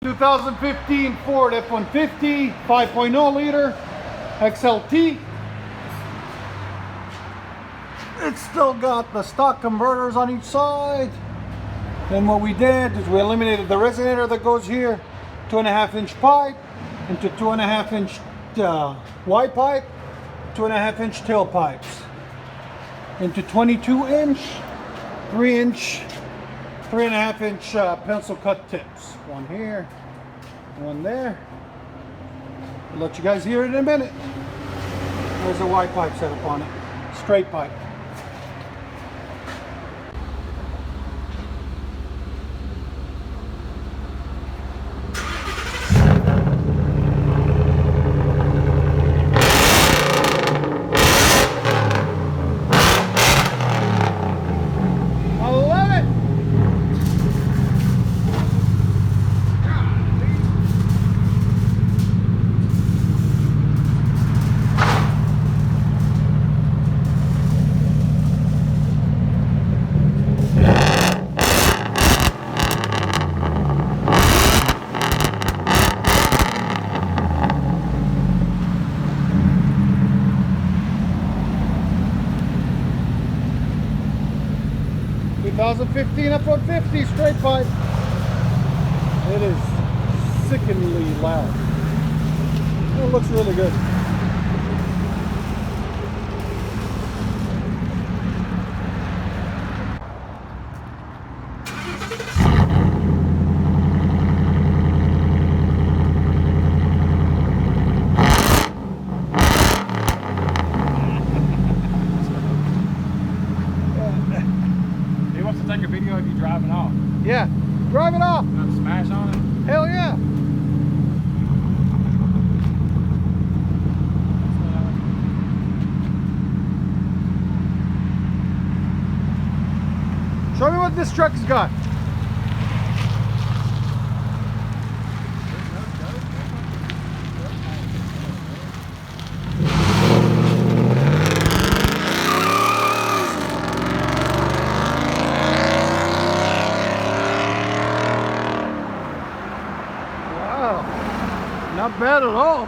2015 Ford F-150 5.0 liter XLT. It's still got the stock converters on each side. Then what we did is we eliminated the resonator that goes here, 2.5-inch pipe into 2.5-inch Y pipe, 2.5-inch tailpipes, into 22-inch, 3-inch, 3.5-inch pencil cut tips. One here, one there. I'll let you guys hear it in a minute. There's a Y pipe set up on it, straight pipe. I love it. 2015 F-150 straight pipe. It is sickeningly loud. It looks really good. Take a video of you driving off. Yeah, drive it off. You want to smash on it? Hell yeah. Show me what this truck has got. Not bad at all.